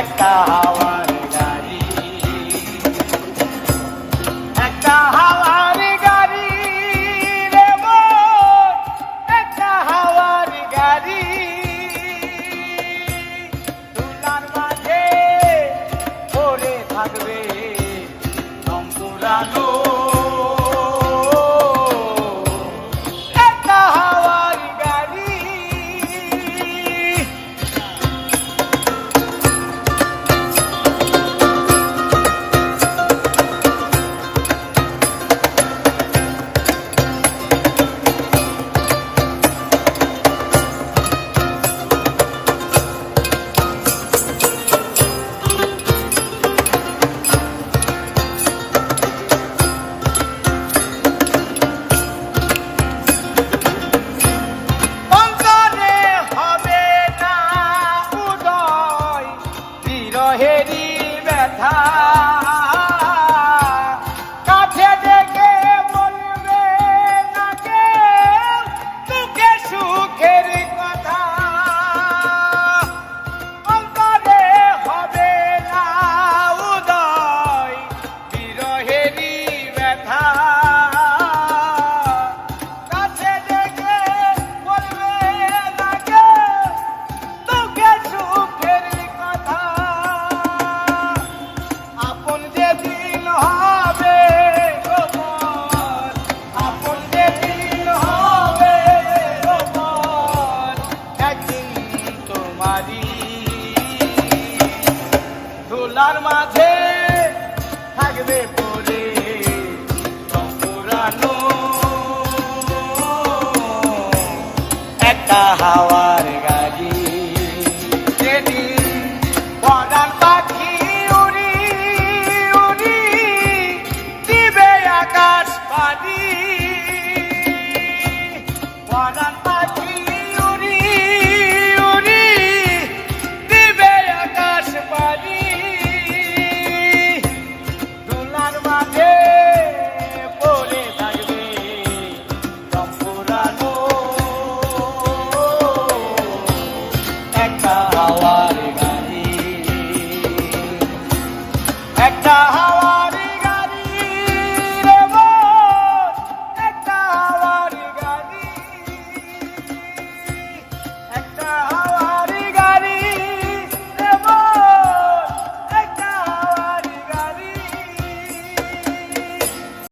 একটা হাওয়ার গাড়ি, একটা হাওয়ার গাড়ি রে মন, একটা হাওয়ার গাড়ি। দুলার মাঝে পড়ে থাকবে দম পুরানো, একটা হাওয়ার গাড়ি। অন্তরে হবে না উদয় বিরহেরই ব্যথা, কাছে ডেকে বলবে না কেউ সুখে সুখের কথা। অন্তরে হবে না উদয় বিরহেরই ব্যথা, কাছে ডেকে বলবে না কেউ সুখে সুখের কথা। আপন যেদিন হবে গোপন, আপন যেদিন হবে গোপন, একদিন তোমারই ধুলার মাঝে থাকবে পড়ে দম পুরানো, একটা হাওয়ার গাড়ি। যেদিন পরাণ পাখি উড়ি উড়ি দিবে আকাশ পানি, পরাণ পাখি উড়ি উড়ি দিবে আকাশ পানি। দুলার মাঝে পড়ে থাকবে দম পুরানো, একটা হাওয়ার গাড়ি, একটা